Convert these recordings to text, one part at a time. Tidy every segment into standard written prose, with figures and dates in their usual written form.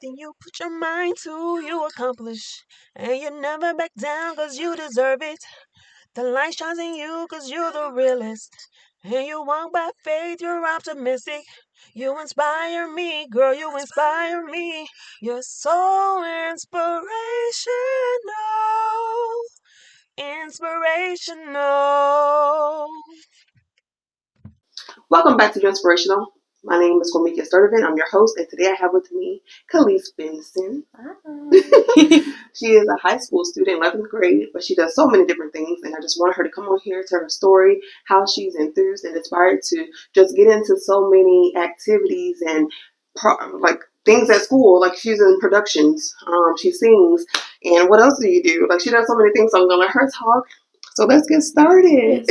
Anything you put your mind to, you accomplish. And you never back down, cause you deserve it. The light shines in you, cause you're the realest. And you walk by faith, you're optimistic. You inspire me, girl, you inspire me. You're so inspirational. Inspirational. Welcome back to Your Inspirational. My name is Gwamika Sturtevant. I'm your host, and today I have with me Ka'Lise Benson. She is a high school student, 11th grade, but she does so many different things, and I just wanted her to come on here, tell her story, how she's enthused and inspired to just get into so many activities and like things at school. Like she's in productions, she sings, and what else do you do? Like she does so many things, so I'm gonna let her talk. So let's get started.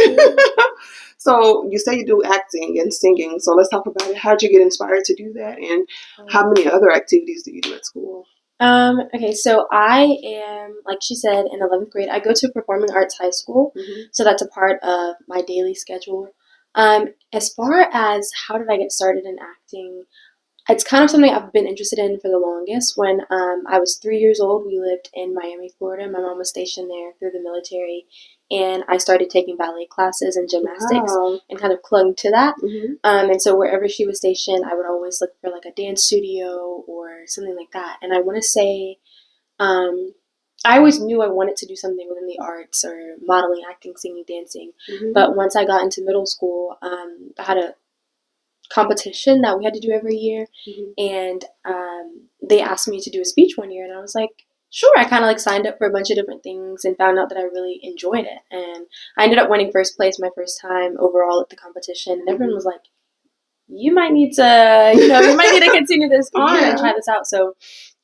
So you say you do acting and singing. So let's talk about it. How did you get inspired to do that, and how many other activities do you do at school? Okay, so I am, like she said, in 11th grade. I go to performing arts high school, so that's a part of my daily schedule. As far as how did I get started in acting, it's kind of something I've been interested in for the longest. When I was 3 years old, we lived in Miami, Florida. My mom was stationed there through the military, and I started taking ballet classes and gymnastics and kind of clung to that. And so wherever she was stationed, I would always look for like a dance studio or something like that. And I want to say, I always knew I wanted to do something within the arts or modeling, acting, singing, dancing. But once I got into middle school, I had a competition that we had to do every year, and they asked me to do a speech one year, and I was like, sure. I kind of like signed up for a bunch of different things and found out that I really enjoyed it, and I ended up winning first place my first time overall at the competition, and everyone was like, you might need to, you might need to continue this on and try this out. So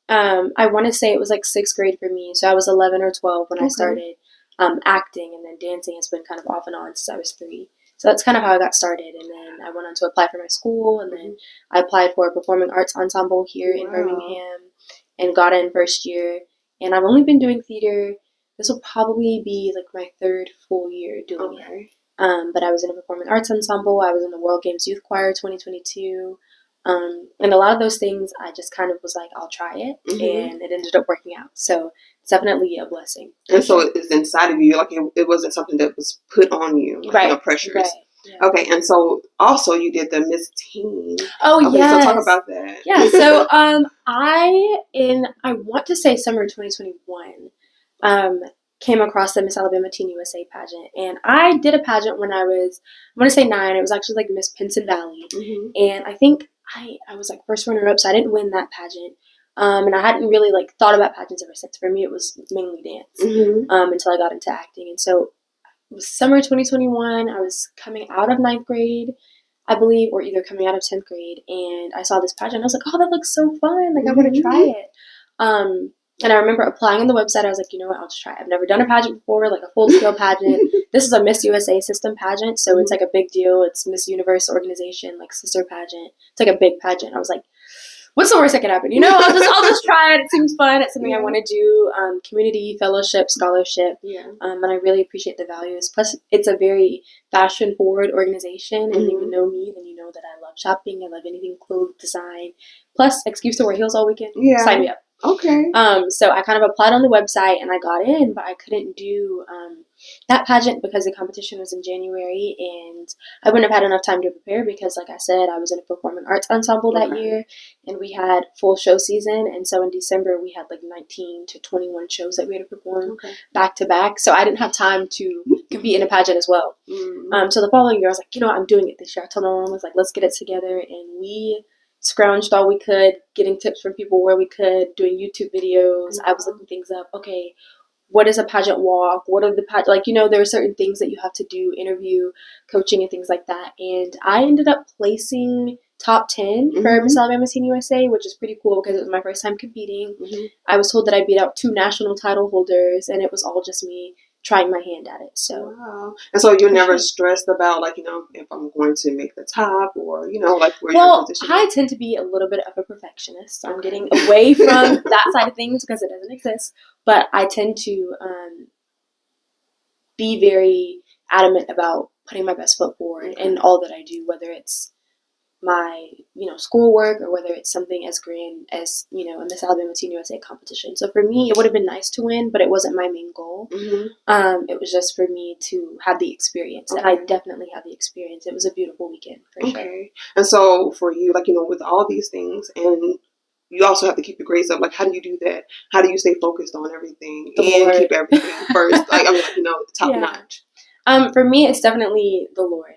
I want to say it was like 6th grade for me, so I was 11 or 12 when I started acting, and then dancing has been kind of off and on since I was 3. So that's kind of how I got started, and then I went on to apply for my school, and then I applied for a performing arts ensemble here in Birmingham and got in first year. And I've only been doing theater. This will probably be like my 3rd full year doing it. But I was in a performing arts ensemble. I was in the World Games Youth Choir 2022. And a lot of those things, I just kind of was like, I'll try it, and it ended up working out. So it's definitely a blessing. And so it's inside of you, like it wasn't something that was put on you, like no pressures. Right. Yeah. Okay, and so also you did the Miss Teen. Oh, okay, yes. So talk about that. Yeah, so I want to say summer 2021, came across the Miss Alabama Teen USA pageant, and I did a pageant when I want to say 9. It was actually like Miss Pinson Valley, and I think I was like first runner up, so I didn't win that pageant. And I hadn't really like thought about pageants ever since. For me, it was mainly dance until I got into acting. And so it was summer 2021. I was coming out of 9th grade, I believe, or either coming out of 10th grade, and I saw this pageant. I was like, oh, that looks so fun. Like, I want to try it. And I remember applying on the website. I was like, you know what, I'll just try it. I've never done a pageant before, like a full-scale pageant. This is a Miss USA system pageant, so it's like a big deal. It's Miss Universe organization, like sister pageant. It's like a big pageant. I was like, what's the worst that could happen? I'll just try it. It seems fun. It's something I want to do. Community, fellowship, scholarship. And I really appreciate the values. Plus, it's a very fashion-forward organization, and if you know me, then you know that I love shopping. I love anything clothes, design. Plus, excuse to wear heels all weekend. Sign me up. Okay. So I kind of applied on the website, and I got in, but I couldn't do that pageant because the competition was in January, and I wouldn't have had enough time to prepare because, like I said, I was in a performing arts ensemble that year, and we had full show season, and so in December we had like 19 to 21 shows that we had to perform back to back, so I didn't have time to compete in a pageant as well. So the following year I was like, I'm doing it this year. I told my mom, I was like, let's get it together, and we scrounged all we could, getting tips from people where we could, doing YouTube videos. I was looking things up. Okay, what is a pageant walk? What are the pageant, there are certain things that you have to do, interview, coaching, and things like that. And I ended up placing top 10 for Miss Alabama Teen USA, which is pretty cool because it was my first time competing. I was told that I beat out 2 national title holders, and it was all just me trying my hand at it. So wow. And so you're never stressed about if I'm going to make the top or where well, I tend to be a little bit of a perfectionist. So I'm getting away from that side of things because it doesn't exist. But I tend to be very adamant about putting my best foot forward in all that I do, whether it's my, schoolwork, or whether it's something as grand as, a Miss Alabama Teen USA competition. So for me, it would have been nice to win, but it wasn't my main goal. It was just for me to have the experience, and I definitely had the experience. It was a beautiful weekend, for sure. And so for you, like, with all these things, and you also have to keep your grades up. Like, how do you do that? How do you stay focused on everything and keep everything first? Top notch. For me, it's definitely the Lord.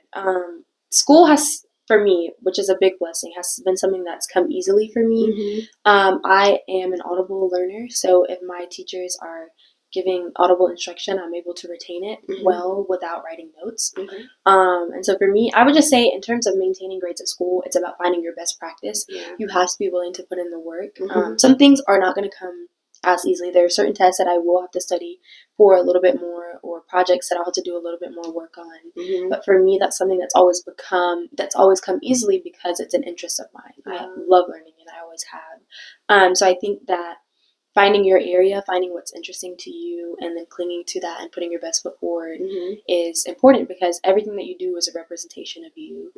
School has, for me, which is a big blessing, has been something that's come easily for me. I am an audible learner, so if my teachers are giving audible instruction, I'm able to retain it well without writing notes. And so for me, I would just say, in terms of maintaining grades at school, it's about finding your best practice. You have to be willing to put in the work. Some things are not going to come as easily. There are certain tests that I will have to study for a little bit more, or projects that I'll have to do a little bit more work on. But for me, that's something that's always come easily because it's an interest of mine. I love learning, and I always have. So I think that finding your area, finding what's interesting to you, and then clinging to that and putting your best foot forward is important, because everything that you do is a representation of you.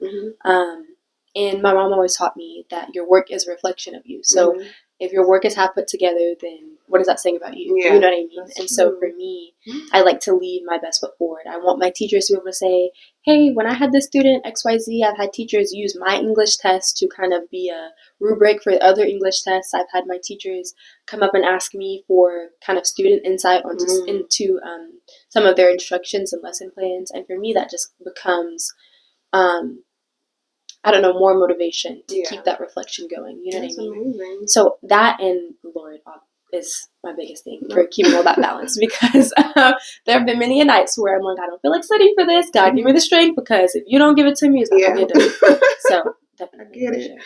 And my mom always taught me that your work is a reflection of you. So if your work is half put together, then what is that saying about you? You know what I mean? And so for me, I like to leave my best foot forward. I want my teachers to be able to say, hey, when I had this student XYZ, I've had teachers use my English test to kind of be a rubric for other English tests. I've had my teachers come up and ask me for kind of student insight into some of their instructions and lesson plans. And for me, that just becomes more motivation to keep that reflection going. You know what I mean? Amazing. So that, and Lord, is my biggest thing for keeping all that balance, because there have been many nights where I'm like, I don't feel like studying for this. God, give me the strength, because if you don't give it to me, it's not going to get done. So definitely. I get it.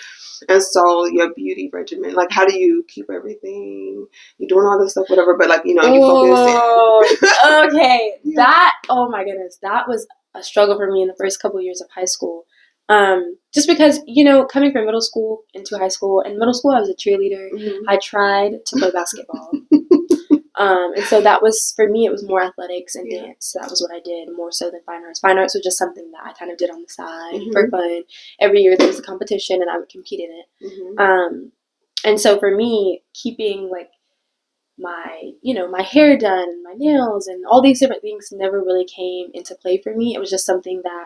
And so your beauty regimen, like, how do you keep everything? You're doing all this stuff, whatever, but you focus. Okay. Oh my goodness. That was a struggle for me in the first couple of years of high school. Just because, coming from middle school into high school, in middle school I was a cheerleader. I tried to play basketball. And so that was, for me, it was more athletics and dance. That was what I did more so than fine arts. Fine arts was just something that I kind of did on the side for fun. Every year there was a competition and I would compete in it. And so for me, keeping my hair done, my nails, and all these different things never really came into play for me. It was just something that,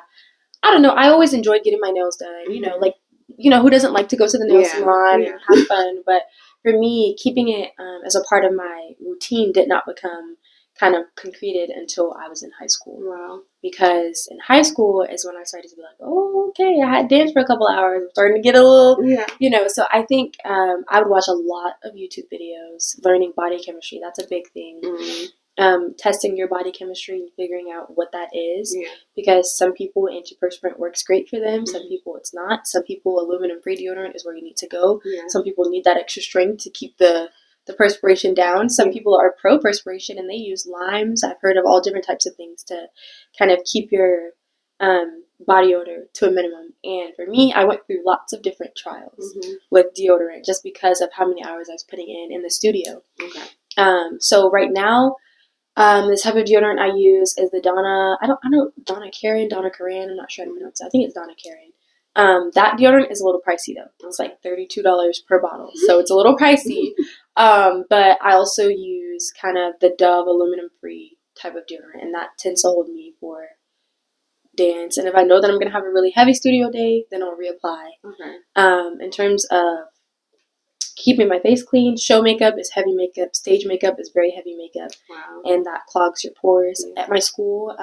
I don't know, I always enjoyed getting my nails done. Who doesn't like to go to the nail salon and have fun? But for me, keeping it as a part of my routine did not become kind of concreted until I was in high school. Wow. Because in high school is when I started to be like, oh, okay, I had dance for a couple hours. I'm starting to get a little, so I think I would watch a lot of YouTube videos, learning body chemistry. That's a big thing. Testing your body chemistry and figuring out what that is, because some people antiperspirant works great for them, some people it's not. Some people aluminum-free deodorant is where you need to go. Some people need that extra strength to keep the perspiration down. Some people are pro-perspiration and they use limes. I've heard of all different types of things to kind of keep your body odor to a minimum. And for me, I went through lots of different trials with deodorant, just because of how many hours I was putting in the studio. So right now, the type of deodorant I use is the Donna Karan, I'm not sure how to pronounce it. I think it's Donna Karan. That deodorant is a little pricey though. It's like $32 per bottle. So it's a little pricey. But I also use kind of the Dove aluminum-free type of deodorant, and that tends to hold me for dance. And if I know that I'm going to have a really heavy studio day, then I'll reapply. In terms of keeping my face clean, show makeup is heavy makeup, stage makeup is very heavy makeup, and that clogs your pores. At my school,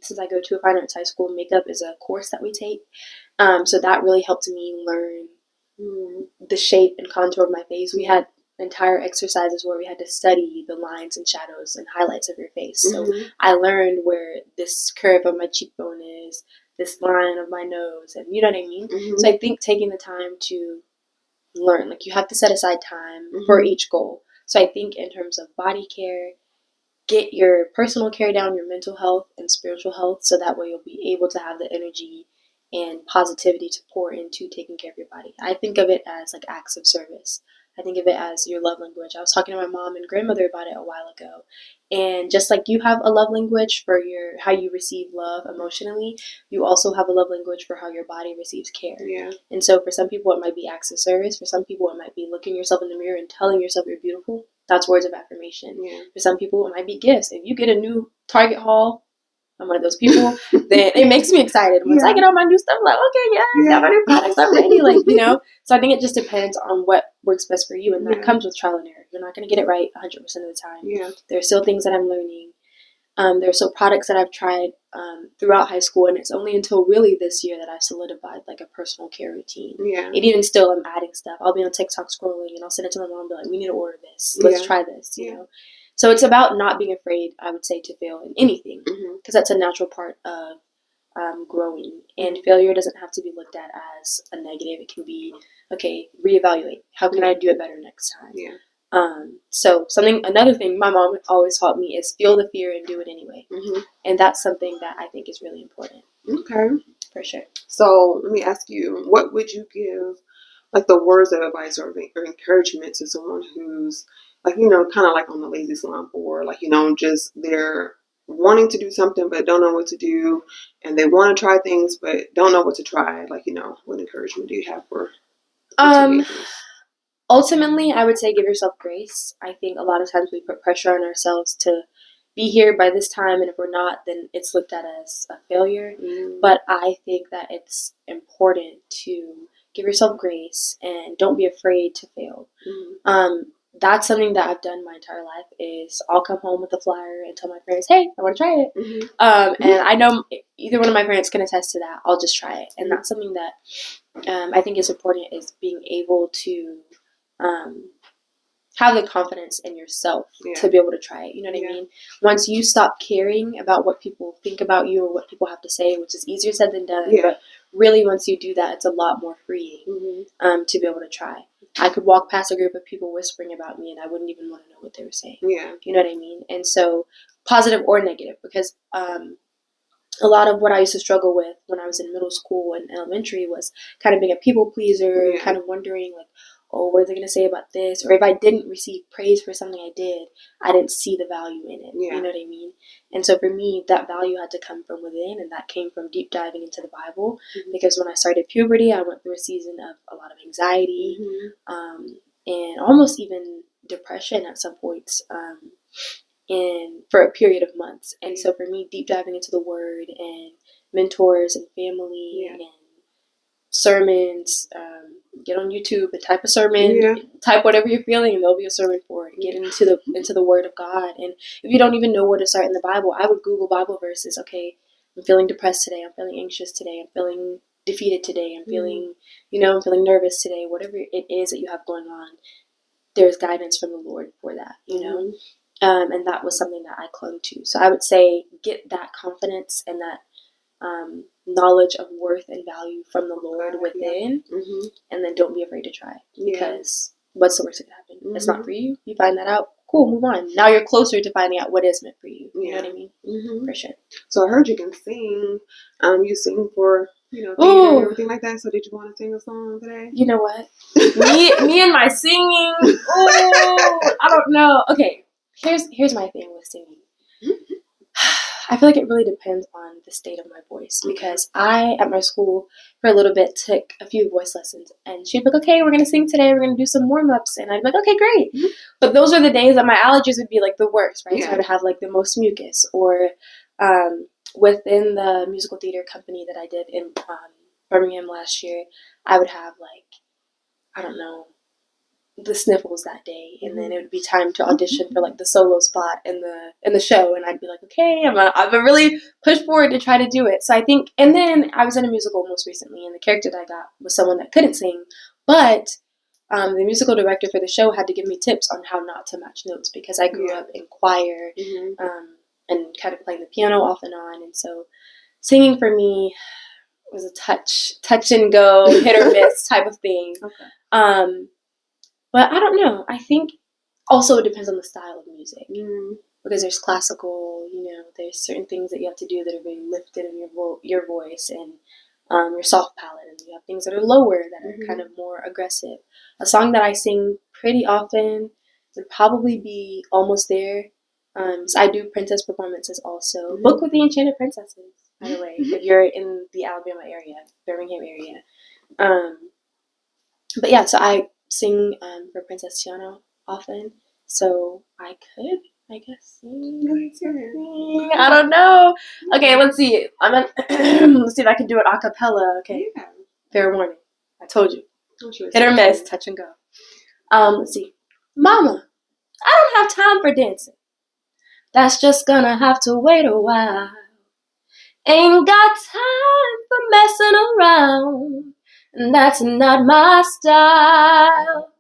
since I go to a fine arts high school, makeup is a course that we take, so that really helped me learn the shape and contour of my face. We had entire exercises where we had to study the lines and shadows and highlights of your face. So I learned where this curve of my cheekbone is, this line of my nose, and you know what I mean? So I think taking the time to learn, you have to set aside time for each goal. So I think in terms of body care, get your personal care down, your mental health and spiritual health, so that way you'll be able to have the energy and positivity to pour into taking care of your body. I think of it as acts of service. I think of it as your love language. I was talking to my mom and grandmother about it a while ago. And just like you have a love language for how you receive love emotionally, you also have a love language for how your body receives care. Yeah. And so for some people, it might be acts of service. For some people, it might be looking yourself in the mirror and telling yourself you're beautiful. That's words of affirmation. Yeah. For some people, it might be gifts. If you get a new Target haul, I'm one of those people, then it makes me excited. Once I get all my new stuff, I'm like, okay, yes, got my new products, I'm ready. Like, you know, so I think it just depends on what works best for you. And that comes with trial and error. You're not going to get it right 100% of the time. Yeah. There are still things that I'm learning. There are still products that I've tried throughout high school. And it's only until really this year that I've solidified like a personal care routine. Yeah. And even still, I'm adding stuff. I'll be on TikTok scrolling and I'll send it to my mom and be like, we need to order this. Let's try this, you know. So it's about not being afraid, I would say, to fail in anything, because that's a natural part of growing. And failure doesn't have to be looked at as a negative. It can be, okay, reevaluate. How can I do it better next time? Yeah. So another thing my mom always taught me is feel the fear and do it anyway. And that's something that I think is really important. Okay. For sure. So let me ask you, what would you give, like, the words of advice or encouragement to someone who's, like, you know, kind of like on the lazy slump, or like, you know, just they're wanting to do something but don't know what to do, and they want to try things but don't know what to try? Like, you know, what encouragement do you have for teenagers? Ultimately, I would say give yourself grace. I think a lot of times we put pressure on ourselves to be here by this time, and if we're not, then it's looked at as a failure. But I think that it's important to give yourself grace and don't be afraid to fail. That's something that I've done my entire life. Is I'll come home with a flyer and tell my parents, hey, I want to try it. And I know either one of my parents can attest to that. I'll just try it. And that's something that I think is important, is being able to have the confidence in yourself to be able to try it. You know what I mean? Once you stop caring about what people think about you or what people have to say, which is easier said than done, but really once you do that, it's a lot more freeing to be able to try. I could walk past a group of people whispering about me and I wouldn't even want to know what they were saying. Yeah. You know what I mean? And so, positive or negative, because a lot of what I used to struggle with when I was in middle school and elementary was kind of being a people pleaser, kind of wondering, like, oh, what are they going to say about this? Or if I didn't receive praise for something I did, I didn't see the value in it. You know what I mean? And so for me, that value had to come from within, and that came from deep diving into the Bible. Because when I started puberty, I went through a season of a lot of anxiety and almost even depression at some points. And for a period of months. And so for me, deep diving into the Word and mentors and family and sermons, get on YouTube and type a sermon, type whatever you're feeling, and there'll be a sermon for it. Get into the Word of God. And if you don't even know where to start in the Bible, I would Google Bible verses. Okay, I'm feeling depressed today. I'm feeling anxious today. I'm feeling defeated today. I'm feeling, I'm feeling nervous today. Whatever it is that you have going on, there's guidance from the Lord for that, you know? And that was something that I clung to. So I would say get that confidence and that knowledge of worth and value from the Lord within, and then don't be afraid to try. Because what's the worst that can happen? It's not for you. You find that out. Cool, move on. Now you're closer to finding out what is meant for you. You know what I mean? For sure. So I heard you can sing. You sing for, theater and everything like that. So did you want to sing a song today? You know what? me and my singing. Oh, I don't know. Okay. Here's my thing with singing. I feel like it really depends on the state of my voice, because I, at my school, for a little bit, took a few voice lessons, and she'd be like, okay, we're going to sing today, we're going to do some warm-ups, and I'd be like, okay, great. But those are the days that my allergies would be, like, the worst, right? So I would have, like, the most mucus, or within the musical theater company that I did in Birmingham last year, I would have, like, I don't know, the sniffles that day, and then it would be time to audition for like the solo spot in the show, and I'd be like, okay, I'm a really push forward to try to do it. So I think, and then I was in a musical most recently, and the character that I got was someone that couldn't sing, but the musical director for the show had to give me tips on how not to match notes, because I grew up in choir and kind of playing the piano off and on, and so singing for me was a touch and go, hit or miss type of thing. But I don't know. I think also it depends on the style of music. Because there's classical, there's certain things that you have to do that are very lifted in your voice. And your soft palette, and you have things that are lower that are kind of more aggressive. A song that I sing pretty often would probably be Almost There. So I do princess performances also. Book with the Enchanted Princesses, by the way, if you're in the Alabama area, Birmingham area. But yeah, so I sing for Princess Tiana often. So I could, I guess, sing something. I don't know. Okay, let's see. Let's see if I can do it a cappella. Okay. Yeah. Fair warning. I told you. Hit or miss, touch and go. Let's see. Mama, I don't have time for dancing. That's just gonna have to wait a while. Ain't got time for messing around. And that's not my style.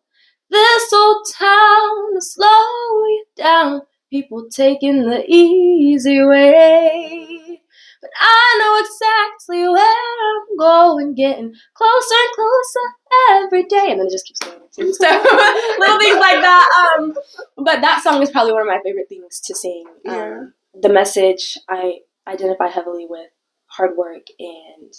This old town will slow you down. People taking the easy way. But I know exactly where I'm going, getting closer and closer every day. And then it just keeps going. So little things like that. But that song is probably one of my favorite things to sing. The message I identify heavily with hard work, and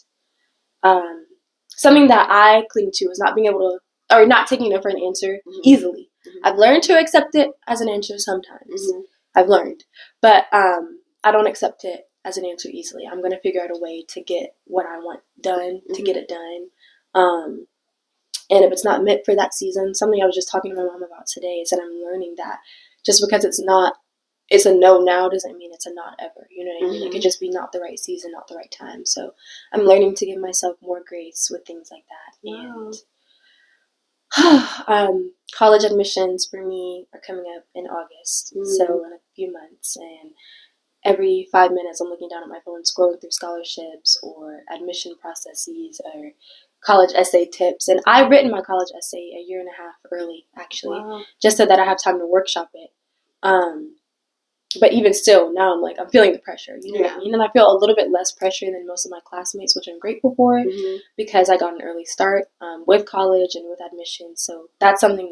something that I cling to is not being able to, or not taking no for an answer easily. I've learned to accept it as an answer sometimes. I've learned, but I don't accept it as an answer easily. I'm going to figure out a way to get what I want done, to get it done. And if it's not meant for that season, something I was just talking to my mom about today is that I'm learning that just because it's a no now doesn't mean it's a not ever. You know what I mean? It could just be not the right season, not the right time. So I'm learning to give myself more grace with things like that. Wow. And college admissions for me are coming up in August, so in a few months. And every 5 minutes, I'm looking down at my phone, scrolling through scholarships or admission processes or college essay tips. And I've written my college essay a year and a half early, actually, just so that I have time to workshop it. But even still, now I'm feeling the pressure, you know what I mean? And I feel a little bit less pressure than most of my classmates, which I'm grateful for because I got an early start with college and with admissions. So that's something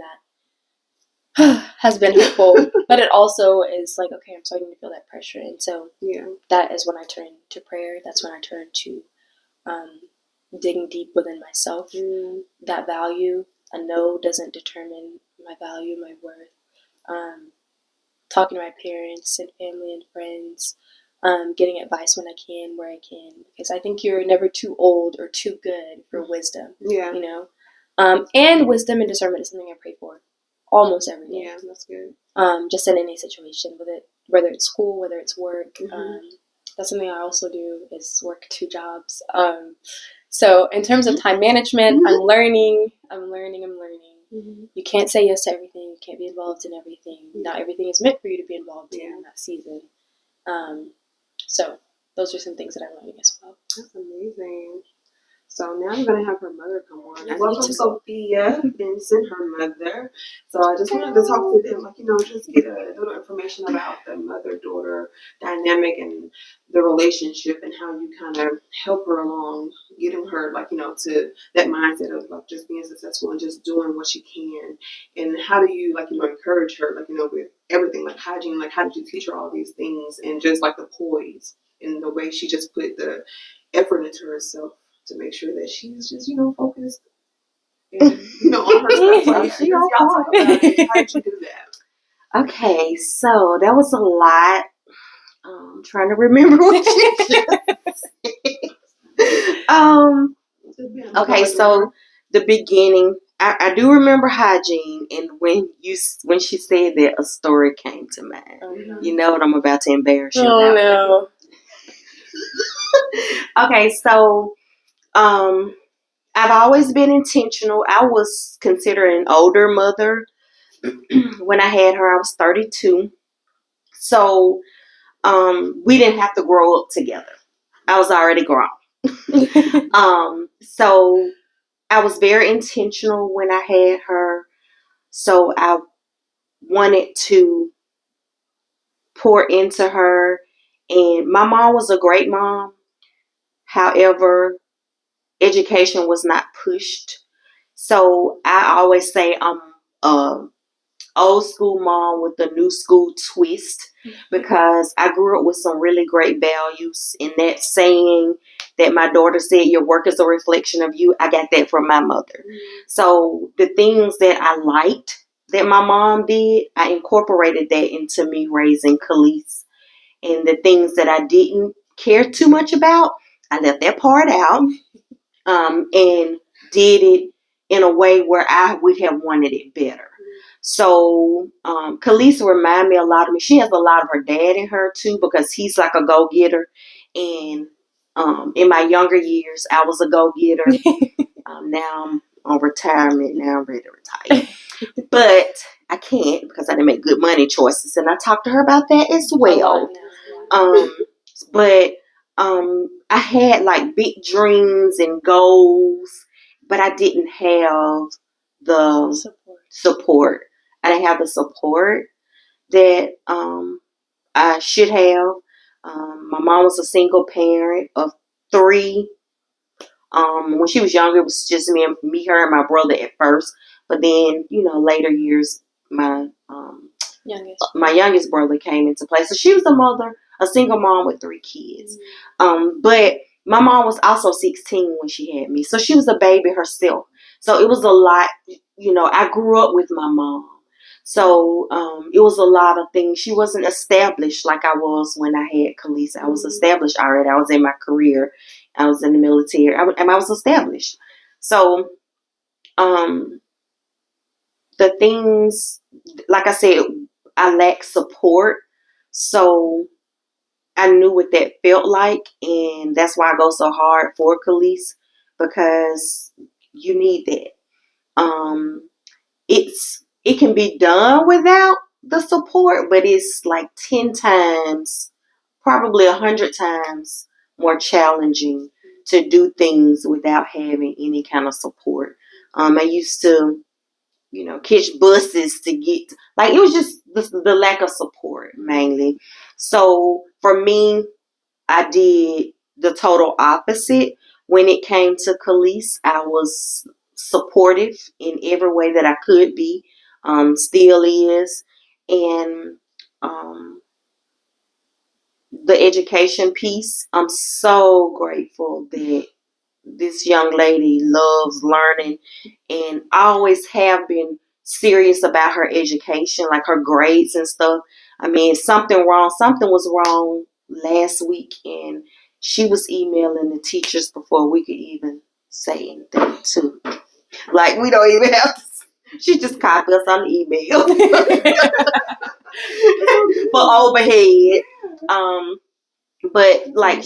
that has been helpful. But it also is like, okay, I'm starting to feel that pressure. And so that is when I turn to prayer. That's when I turn to digging deep within myself. That value, a no doesn't determine my value, my worth. Talking to my parents and family and friends, getting advice when I can, where I can, because I think you're never too old or too good for wisdom. You know, and wisdom and discernment is something I pray for almost every day. Yeah, that's good. Just in any situation, whether it's school, whether it's work. That's something I also do is work 2 jobs. So in terms of time management, I'm learning. You can't say yes to everything. You can't be involved in everything. Not everything is meant for you to be involved in that season. So those are some things that I'm learning as well. That's amazing. So now I'm going to have her mother come on. Welcome, Sophia Benson, her mother. So I just wanted to talk to them, just get a little information about the mother-daughter dynamic and the relationship and how you kind of help her along, getting her, to that mindset of just being successful and just doing what she can. And how do you, encourage her, with everything, like hygiene, how did you teach her all these things and just, the poise and the way she just put the effort into herself to make sure that she's just, focused and, on her stuff. So y'all talk about it. How did you do that? Okay, so that was a lot. I'm trying to remember what you just said. Okay, so the beginning, I do remember hygiene, and when she said that, a story came to mind. You know what I'm about to embarrass you about. No. Okay, so I've always been intentional. I was considered an older mother when I had her. I was 32. So we didn't have to grow up together. I was already grown. So I was very intentional when I had her. So I wanted to pour into her. And my mom was a great mom. However, education was not pushed. So I always say I'm a old school mom with a new school twist, because I grew up with some really great values. And that saying that my daughter said, your work is a reflection of you, I got that from my mother. So the things that I liked that my mom did, I incorporated that into me raising Ka'Lise. And the things that I didn't care too much about, I left that part out, and did it in a way where I would have wanted it better. So Ka'Lise remind me a lot of me. She has a lot of her dad in her too, because he's like a go-getter. And in my younger years, I was a go-getter. Now I'm on retirement. Now I'm ready to retire. But I can't, because I didn't make good money choices. And I talked to her about that as well. But I had like big dreams and goals, but I didn't have the support. I didn't have the support that I should have. My mom was a single parent of 3. When she was younger, it was just me, her, and my brother at first. But then, later years, my youngest brother came into play. So she was a single mom with 3 kids. But my mom was also 16 when she had me. So she was a baby herself. So it was a lot, I grew up with my mom. So it was a lot of things. She wasn't established like I was when I had Ka'Lise. I was established already. I was in my career. I was in the military. I was established. So the things, like I said, I lacked support. So I knew what that felt like. And that's why I go so hard for Ka'Lise, because you need that. It can be done without the support, but it's like 10 times, probably 100 times more challenging to do things without having any kind of support. I used to, catch buses to get, like, it was just the lack of support mainly. So for me, I did the total opposite. When it came to Ka'Lise, I was supportive in every way that I could be, still is. And the education piece, I'm so grateful that this young lady loves learning, and I always have been serious about her education, like her grades and stuff. I mean, something was wrong last week, and she was emailing the teachers before we could even say anything too. Like, we don't even have to, she just copied us on the email for overhead. But like,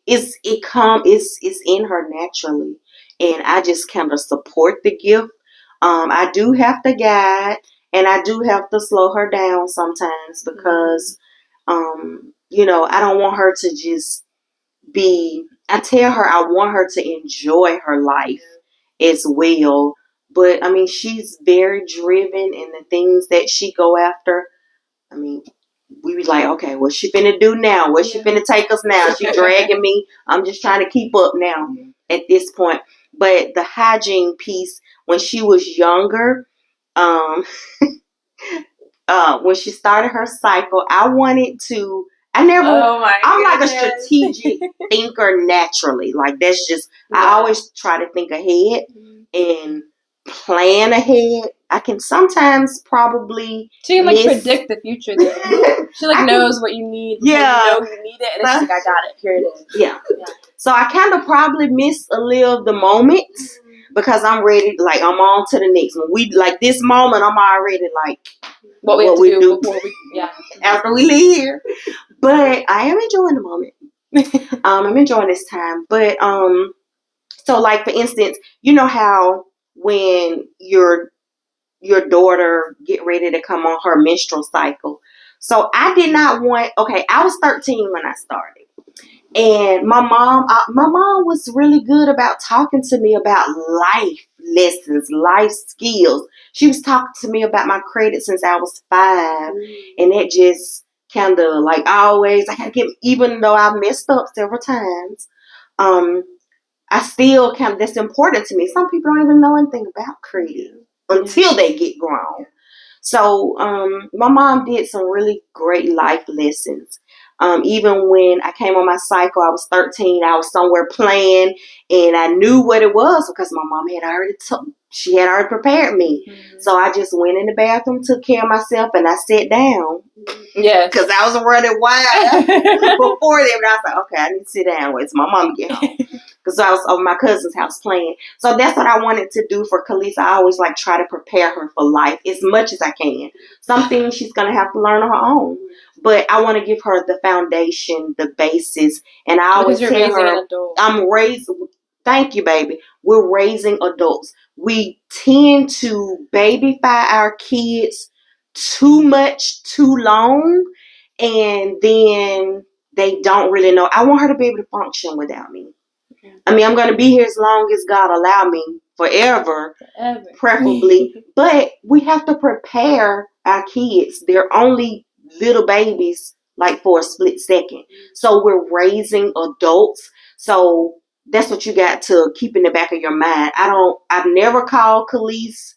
it's in her naturally, and I just kind of support the gift. I do have to guide, and I do have to slow her down sometimes, because I don't want her to just be. I tell her I want her to enjoy her life as well. But I mean, she's very driven in the things that she go after. I mean, we was like, okay, what's she finna do now? What's she finna take us now? She dragging me. I'm just trying to keep up now at this point. But the hygiene piece, when she was younger, um, when she started her cycle, I wanted to. I'm like a strategic thinker naturally. Like, that's just, I always try to think ahead and plan ahead. I can sometimes probably she can predict the future though. She knows what you need. Yeah, you know you need it, and she's like, I got it. Here it is. Yeah. So I kind of probably miss a little of the moment, because I'm ready. Like, I'm on to the next one. We like this moment. I'm already like what we do before after we leave here. But I am enjoying the moment. I'm enjoying this time. But so like, for instance, you know how when your daughter get ready to come on her menstrual cycle. So I did not want. Okay, I was 13 when I started, and my mom was really good about talking to me about life lessons, life skills. She was talking to me about my credit since I was 5, and it just kind of like, always, I had to get, even though I messed up several times, I still that's important to me. Some people don't even know anything about credit until they get grown. So my mom did some really great life lessons. Even when I came on my cycle, I was 13. I was somewhere playing, and I knew what it was because my mom had already she had already prepared me. So I just went in the bathroom, took care of myself, and I sat down. Yeah, because I was running wild before them. And I was like, okay, I need to sit down. Wait till my mom get home. Because I was over my cousin's house playing. So that's what I wanted to do for Ka'Lise. I always like try to prepare her for life as much as I can. Some things she's going to have to learn on her own. But I want to give her the foundation, the basis. And I always tell her, I'm raising, thank you, baby. We're raising adults. We tend to babyfy our kids too much, too long, and then they don't really know. I want her to be able to function without me. I mean, I'm going to be here as long as God allow me, forever. Preferably. But we have to prepare our kids. They're only little babies, like for a split second. So we're raising adults. So that's what you got to keep in the back of your mind. I've never called Ka'Lise.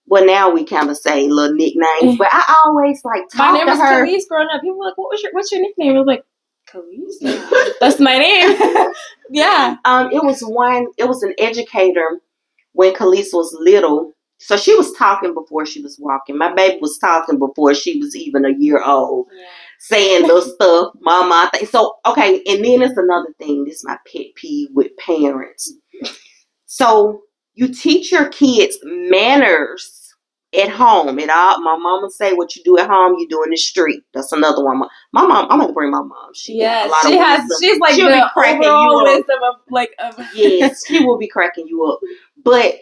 Well, now we kind of say little nicknames, but I always like talk my name to was her. Ka'Lise growing up. People were like, what's your nickname? I was like, Ka'Lise? That's my name. Yeah. It was an educator when Ka'Lise was little. So she was talking before she was walking. My baby was talking before she was even a year old. Yeah. Saying little stuff, mama. So, okay, and then there's another thing. This is my pet peeve with parents. So you teach your kids manners at home. My mama say what you do at home, you do in the street. That's another one. My mom, I'm gonna bring my mom. She's like she's like she'll the overall wisdom of yes, she will be cracking you up. But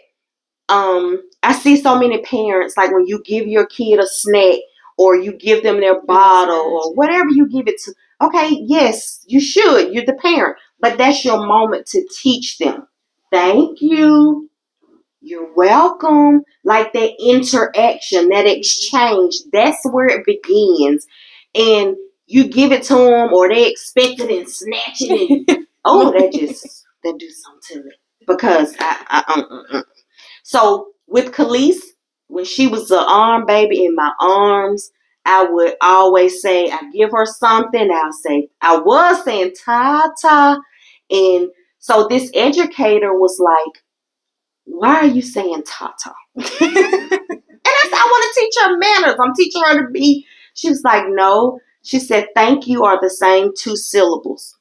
I see so many parents, like when you give your kid a snack or you give them their bottle or whatever you give it to. Okay, yes, you should. You're the parent, but that's your moment to teach them. Thank you. You're welcome. Like that interaction, that exchange, that's where it begins. And you give it to them or they expect it and snatch it. And, that do something to me. Because So with Ka'Lise, when she was an arm baby in my arms, I would always say, I give her something. I was saying ta-ta. And so this educator was like, why are you saying ta-ta? And I want to teach her manners. I'm teaching her to be. She was like, no. She said, thank you are the same two syllables.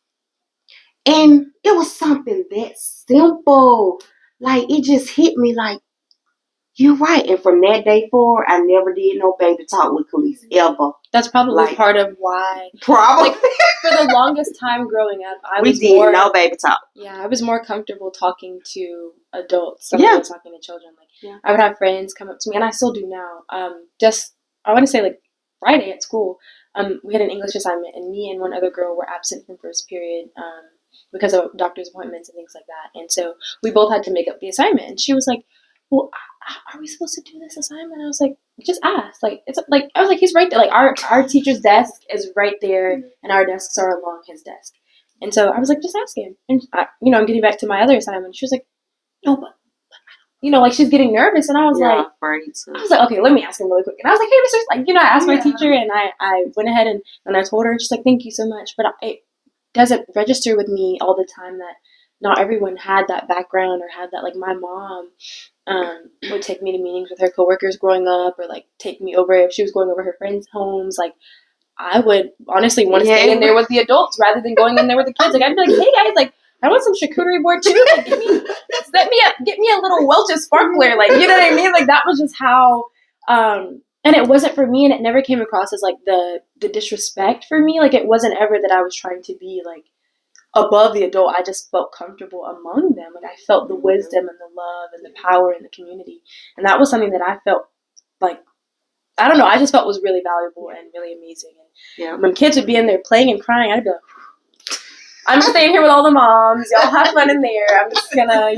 And it was something that simple. Like, it just hit me like, you're right. And from that day forward, I never did no baby talk with Ka'Lise ever. That's probably part of why. Probably. Like, for the longest time growing up, we did no baby talk. Yeah, I was more comfortable talking to adults than I was talking to children. Like, I would have friends come up to me, and I still do now. I want to say like Friday at school, we had an English assignment, and me and one other girl were absent from first period because of doctor's appointments and things like that. And so we both had to make up the assignment. And she was like, well, are we supposed to do this assignment? I was like, just ask. Like, it's like, I was like, he's right there. Like, our teacher's desk is right there, and our desks are along his desk. And so I was like, just ask him. And I'm getting back to my other assignment. She was like, no, but like she's getting nervous. And I was like, okay, let me ask him really quick. And I was like, hey, Mr. I asked my teacher, and I went ahead and I told her, she's like, thank you so much. But it doesn't register with me all the time that not everyone had that background or had that. Like, my mom would take me to meetings with her coworkers growing up, or like take me over if she was going over her friends' homes. Like, I would honestly want to stay in there with the adults rather than going in there with the kids. Like, I'd be like, hey guys, like, I want some charcuterie board too. Like, get me a little Welch's sparkler. Like, you know what I mean? Like, that was just how. And it wasn't for me, and it never came across as like the disrespect for me. Like, it wasn't ever that I was trying to be like above the adult. I just felt comfortable among them. Like, I felt the wisdom and the love and the power in the community. And that was something that I felt like, I don't know, I just felt was really valuable and really amazing. And when kids would be in there playing and crying, I'd be like, I'm staying here with all the moms. Y'all have fun in there. I'm just gonna,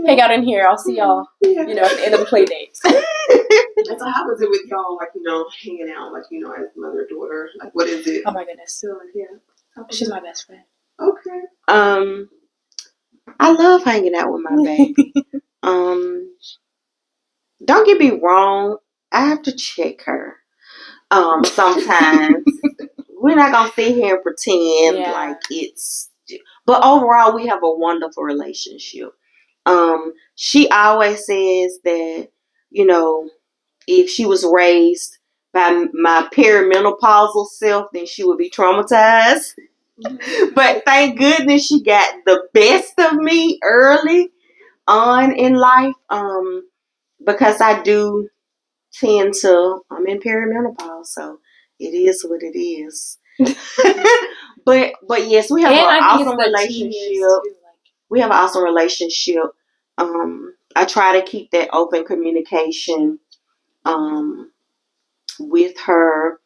hang out in here. I'll see y'all, at the end of the play dates. And so how was it with y'all, like, hanging out, like, as mother, daughter? Like, what is it? Oh my goodness. So, like, she's my best friend. Okay. I love hanging out with my baby. Don't get me wrong. I have to check her. Sometimes we're not gonna sit here and pretend like it's. But overall, we have a wonderful relationship. She always says that, you know, if she was raised by my perimenopausal self, then she would be traumatized. But thank goodness she got the best of me early on in life. Because I do tend to, I'm in perimenopause, so it is what it is. but yes, we have an awesome relationship. We have an awesome relationship. I try to keep that open communication with her.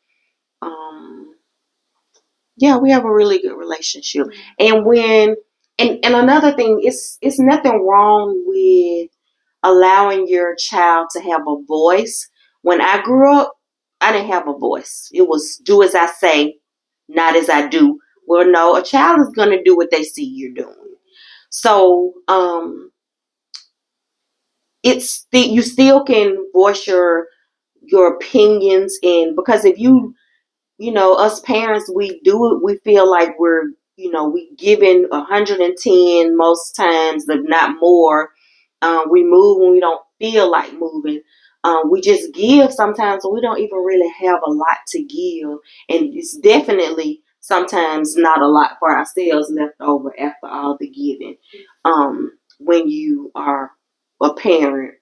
Yeah, we have a really good relationship. And when and another thing, it's nothing wrong with allowing your child to have a voice. When I grew up, I didn't have a voice. It was do as I say, not as I do. Well, no, a child is going to do what they see you're doing. So, you still can voice your opinions, and because if us parents, we do it, we feel like we giving 110 most times, if not more. We move when we don't feel like moving. We just give sometimes, we don't even really have a lot to give, and it's definitely sometimes not a lot for ourselves left over after all the giving. When you are a parent,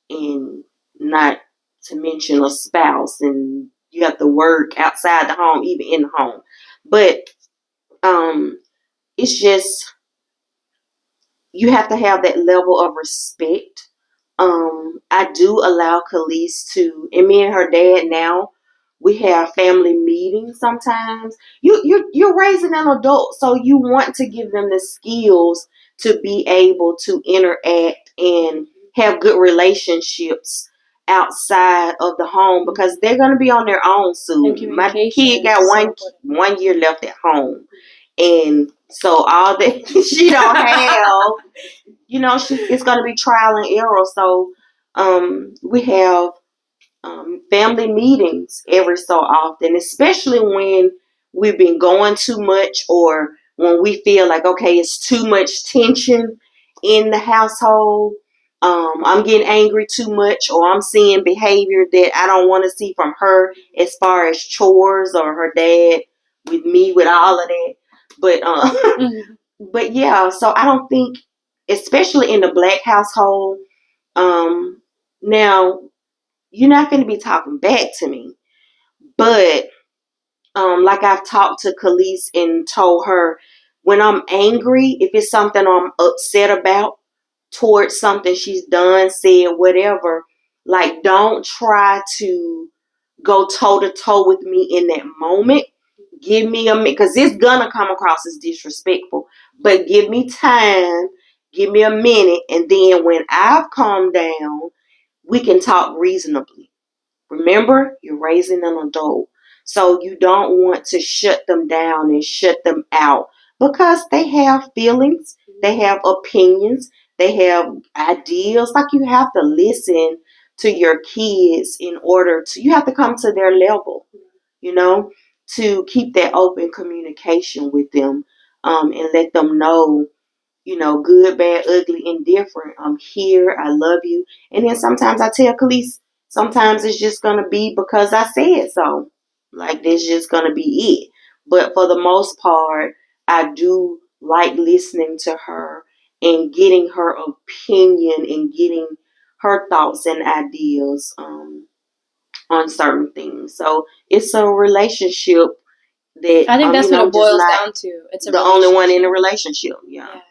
and not to mention a spouse, and you have to work outside the home, even in the home. But it's just, you have to have that level of respect. I do allow Ka'Lise to, and me and her dad now, we have family meetings sometimes. You're raising an adult, so you want to give them the skills to be able to interact and have good relationships outside of the home, because they're going to be on their own soon. My kid got one year left at home, and so all that she don't have, it's going to be trial and error. So we have family meetings every so often, especially when we've been going too much, or when we feel like, okay, it's too much tension in the household. I'm getting angry too much, or I'm seeing behavior that I don't want to see from her, as far as chores, or her dad with me with all of that. But but yeah, so I don't think, especially in the Black household, now you're not going to be talking back to me, but like I've talked to Ka'Lise and told her, when I'm angry, if it's something I'm upset about towards something she's done, said, whatever, like, don't try to go toe to toe with me in that moment. Give me a minute, because it's gonna come across as disrespectful, but give me time, give me a minute, and then when I've calmed down, we can talk reasonably. Remember, you're raising an adult, so you don't want to shut them down and shut them out, because they have feelings, they have opinions, they have ideas. Like, you have to listen to your kids in order to, you have to come to their level, to keep that open communication with them, and let them know, good, bad, ugly, indifferent. I'm here. I love you. And then sometimes I tell Ka'Lise, sometimes it's just going to be because I said so. Like, that's just going to be it. But for the most part, I do like listening to her and getting her opinion and getting her thoughts and ideas on certain things. So it's a relationship that I think that's what it boils down to. It's the only one in a relationship. Yeah.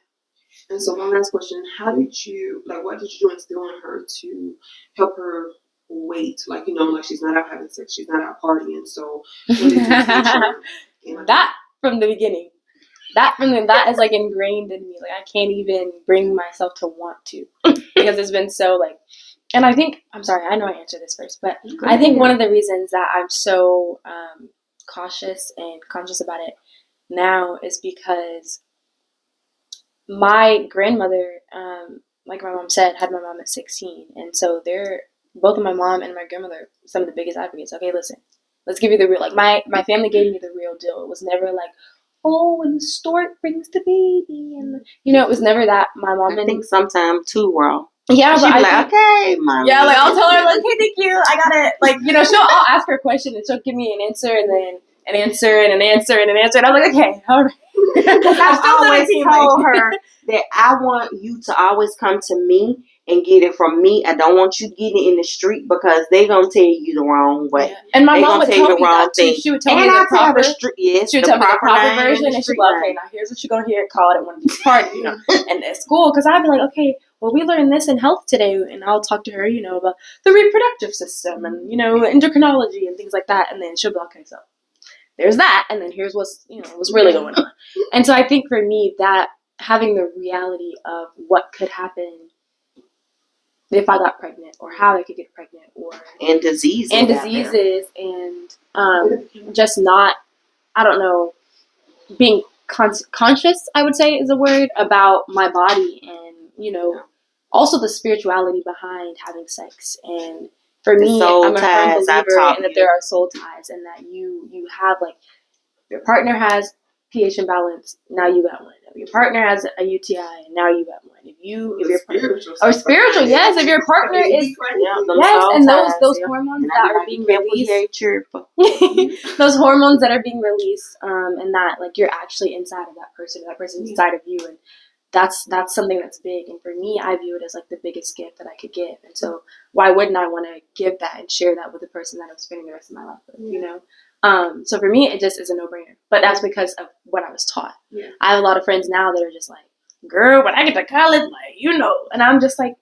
And so my last question, what did you do instill in her to help her wait? Like, like, she's not out having sex, she's not out partying. So what did you teach her? That from the beginning. That is like ingrained in me. Like, I can't even bring myself to want to, because it's been so like, and I think, I'm sorry, I know I answered this first, but I think one of the reasons that I'm so cautious and conscious about it now is because my grandmother, like my mom said, had my mom at 16, and so both of my mom and my grandmother, some of the biggest advocates. Okay, listen, let's give you the real. Like my family gave me the real deal. It was never like, oh, when the stork brings the baby, and it was never that. My mom I think sometimes too wrong. Yeah, but I like, okay, mommy. Yeah, like I'll tell her like, hey, thank you, I got it. Like I'll ask her a question and she'll give me an answer and then an answer and an answer and an answer, and I'm like, okay, all right. I've always told her that I want you to always come to me and get it from me. I don't want you getting it in the street because they're gonna tell you the wrong way. Yeah. And my mom would tell me that too. She would tell me the proper version, and she'd be like, okay, now here's what you're gonna hear called at one of these parties, and at school, because I'd be like, okay, well, we learned this in health today, and I'll talk to her, about the reproductive system and endocrinology and things like that, and then she'll be like, okay, so there's that, and then here's what's really going on. And so I think for me, that having the reality of what could happen if I got pregnant, or how I could get pregnant, and diseases, and just not, I don't know, being conscious, I would say is a word, about my body, and also the spirituality behind having sex. And for me, I'm a firm believer in that there are soul ties, and that you have, like, your partner has pH imbalance, now you got one. Your partner has a UTI, and now you got one. If your partner, or spiritual, yes, if your partner is, and those hormones that are being released, those hormones that are being released, and that, like, you're actually inside of that person, that person's inside of you, and that's something that's big. And for me, I view it as like the biggest gift that I could give. And so why wouldn't I want to give that and share that with the person that I'm spending the rest of my life with, So for me, it just is a no-brainer. But that's because of what I was taught. Yeah. I have a lot of friends now that are just like, girl, when I get to college, like, and I'm just like,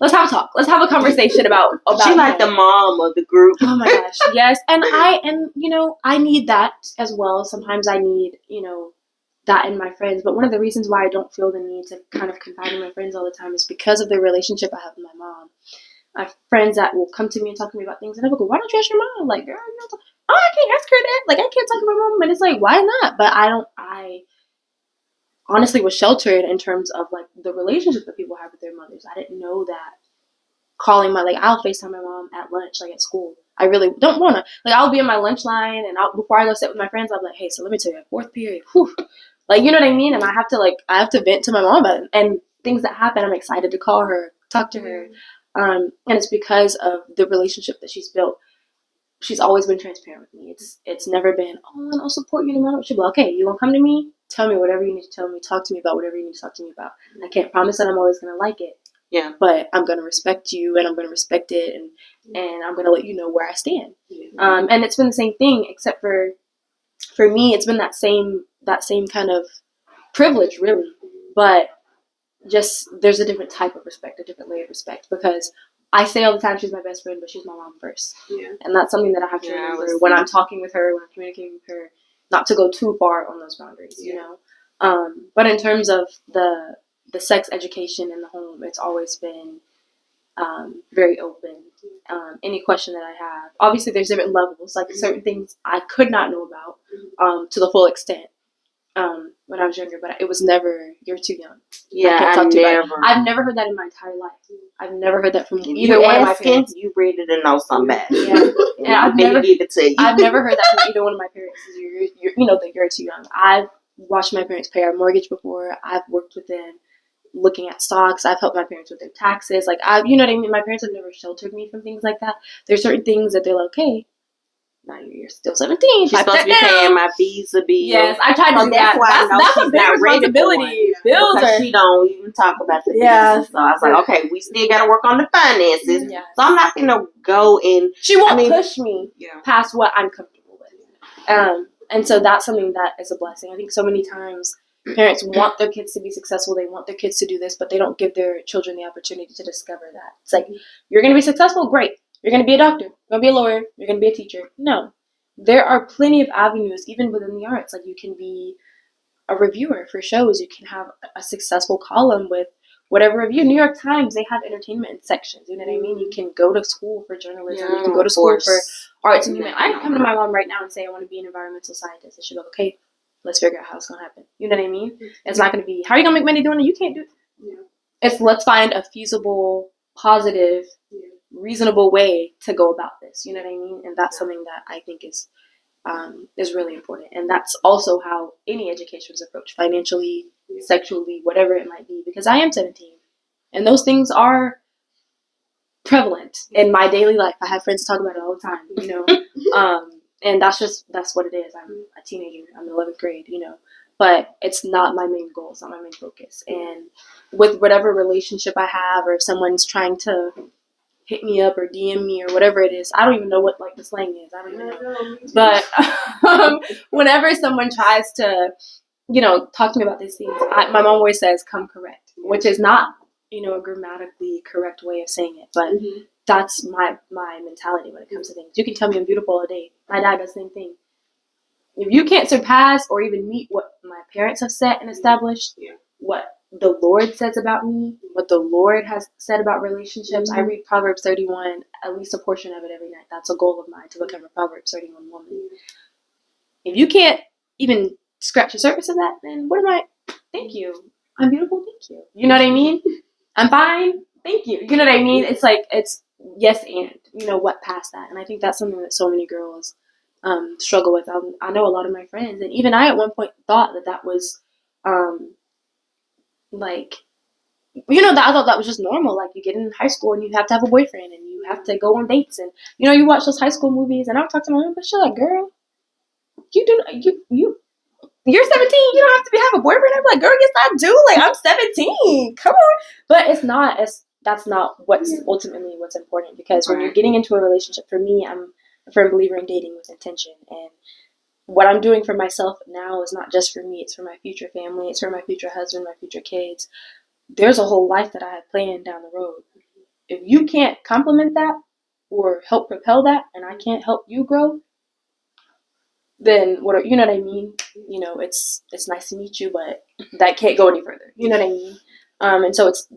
let's have a talk. Let's have a conversation about she like the mom of the group. Oh my gosh, yes. And I need that as well. Sometimes I need, that in my friends. But one of the reasons why I don't feel the need to kind of confide in my friends all the time is because of the relationship I have with my mom. I have friends that will come to me and talk to me about things, and I go, why don't you ask your mom? Like, girl, I can't ask her that. Like, I can't talk to my mom. And it's like, why not? But I honestly was sheltered in terms of, like, the relationship that people have with their mothers. I didn't know that calling I'll FaceTime my mom at lunch, like, at school. I really don't want to. Like, I'll be in my lunch line, and before I go sit with my friends, I'll be like, hey, so let me tell you, fourth period, whew. Like, you know what I mean? And I have to vent to my mom about it. And things that happen, I'm excited to call her, talk to her. And it's because of the relationship that she's built. She's always been transparent with me. It's never been, and I'll support you no matter what. She'll be like, okay, you gonna come to me? Tell me whatever you need to tell me. Talk to me about whatever you need to talk to me about. I can't promise that I'm always gonna like it. Yeah. But I'm gonna respect you, and I'm gonna respect it, and I'm gonna let you know where I stand. And it's been the same thing, except for me, it's been that same kind of privilege, really. But just there's a different type of respect, a different layer of respect, because I say all the time she's my best friend, but she's my mom first. Yeah. And that's something that I have to remember when I'm talking with her, when I'm communicating with her, not to go too far on those boundaries, But in terms of the sex education in the home, it's always been very open. Any question that I have, obviously there's different levels, like certain things I could not know about to the full extent when I was younger, but it was never, you're too young. Yeah, I've never heard that in my entire life. I've never heard that from either one of my parents. You ready to know something bad. Yeah. And I've never give it to you. I've never heard that from either one of my parents. That you're too young. I've watched my parents pay our mortgage before. I've worked with them looking at stocks. I've helped my parents with their taxes. Like, you know what I mean? My parents have never sheltered me from things like that. There's certain things that they're like, okay, now you're still 17. She's supposed to be paying my visa bill. Yes, I tried to do that. That's a big responsibility. Bills she don't even talk about the business. So I was like, okay, we still got to work on the finances. Yeah. So I'm not going to go in. She won't push me past what I'm comfortable with. And so that's something that is a blessing. I think so many times parents want their kids to be successful. They want their kids to do this, but they don't give their children the opportunity to discover that. It's like, you're going to be successful? Great. You're going to be a doctor. You're going to be a lawyer. You're going to be a teacher. No. There are plenty of avenues, even within the arts. Like, you can be a reviewer for shows. You can have a successful column with whatever review. New York Times, they have entertainment sections. You know what I mean? You can go to school for journalism. You can go to school for arts and humanity. I can come to my mom right now and say, I want to be an environmental scientist. And she'll go, okay, let's figure out how it's going to happen. You know what I mean? It's not going to be, how are you going to make money doing it? You can't do it. Yeah. It's, let's find a feasible, positive reasonable way to go about this. You know what I mean? And that's something that I think is really important. And that's also how any education is approached, financially, sexually, whatever it might be. Because I am 17, and those things are prevalent in my daily life. I have friends talk about it all the time, you know. And that's what it is. I'm a teenager. I'm in 11th grade, you know. But it's not my main goal. It's not my main focus. And with whatever relationship I have, or if someone's trying to hit me up or DM me or whatever it is, I don't even know what like the slang is. I don't even know. But whenever someone tries to, you know, talk to me about these things, my mom always says, "Come correct," which is not, you know, a grammatically correct way of saying it, but that's my mentality when it comes to things. You can tell me I'm beautiful all day. My dad does the same thing. If you can't surpass or even meet what my parents have set and established, what the Lord says about me, what the Lord has said about relationships, I read Proverbs 31, at least a portion of it every night. That's a goal of mine, to become a Proverbs 31 woman. If you can't even scratch the surface of that, then what am I? Thank you. I'm beautiful. Thank you. You know what I mean? I'm fine. Thank you. You know what I mean? It's like, it's yes and, you know, what past that. And I think that's something that so many girls struggle with. I know a lot of my friends, and even I at one point thought that was like, you know, I thought that was just normal. Like, you get in high school and you have to have a boyfriend and you have to go on dates, and you know, you watch those high school movies. And I would talk to my mom, but she's like, "Girl, you're 17. You don't have to have a boyfriend." I'm like, "Girl, yes, I do. Like, I'm 17. Come on." But it's not. That's not what's ultimately what's important, because when you're getting into a relationship, for me, I'm a firm believer in dating with intention. And what I'm doing for myself now is not just for me. It's for my future family. It's for my future husband, my future kids. There's a whole life that I have planned down the road. If you can't complement that or help propel that, and I can't help you grow, then what? You know what I mean? You know, it's nice to meet you, but that can't go any further. You know what I mean? And so it's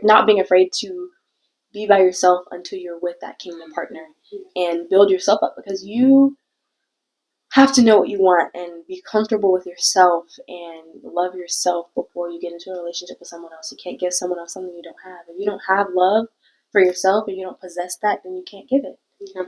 not being afraid to be by yourself until you're with that kingdom partner, and build yourself up, because you have to know what you want and be comfortable with yourself and love yourself before you get into a relationship with someone else. You can't give someone else something you don't have. If you don't have love for yourself and you don't possess that, then you can't give it.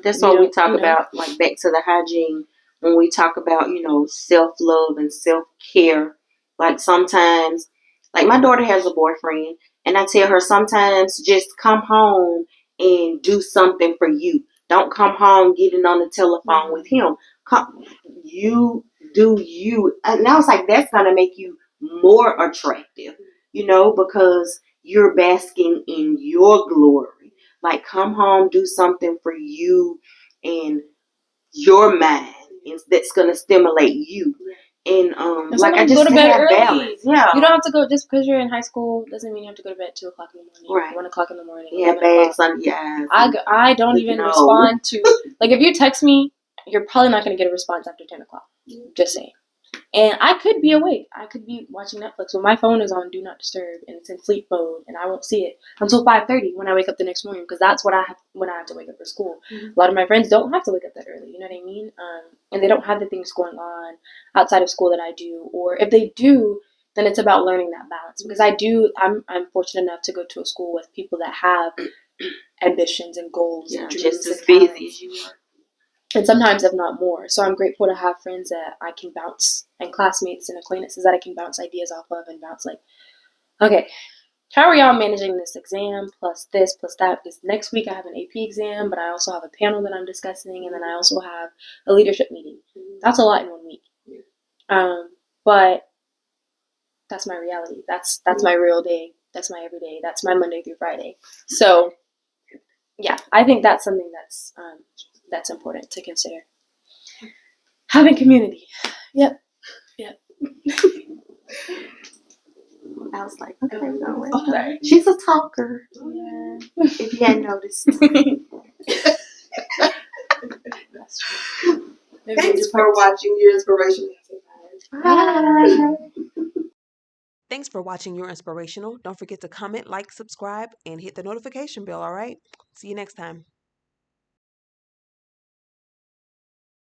That's what we talk about, like back to the hygiene, when we talk about, you know, self-love and self-care. Like sometimes, like my daughter has a boyfriend, and I tell her sometimes just come home and do something for you. Don't come home getting on the telephone with him. Come, you do you. And I was like, that's going to make you more attractive, you know, because you're basking in your glory. Like, come home, do something for you and your mind. And that's going to stimulate you. And like, I just go to bed have early. Balance. Yeah. You don't have to go, just because you're in high school doesn't mean you have to go to bed at 2 o'clock in the morning, Right. 1 o'clock in the morning. Yeah, bags under your eyes. I don't even respond to, like, if you text me, you're probably not going to get a response after 10 o'clock. Just saying. And I could be awake. I could be watching Netflix, but my phone is on Do Not Disturb, and it's in sleep mode, and I won't see it until 5:30 when I wake up the next morning, because that's what I have when I have to wake up for school. A lot of my friends don't have to wake up that early. You know what I mean? And they don't have the things going on outside of school that I do, or if they do, then it's about learning that balance. Because I'm fortunate enough to go to a school with people that have ambitions and goals and dreams, just as busy as you are. and sometimes if not more. So I'm grateful to have friends that I can bounce, and classmates and acquaintances that I can bounce ideas off of, and bounce like, okay, how are y'all managing this exam plus this plus that? Because next week I have an AP exam, but I also have a panel that I'm discussing, and then I also have a leadership meeting. That's a lot in 1 week. But that's my reality. That's my real day. That's my everyday. That's my Monday through Friday. So yeah, I think that's something that's important to consider. Having community. Yep. I was like, okay, she's a talker. Yeah. If you hadn't noticed. That's true. Thanks for watching your Inspirational. Bye. Thanks for watching Your Inspirational. Don't forget to comment, like, subscribe, and hit the notification bell, all right? See you next time.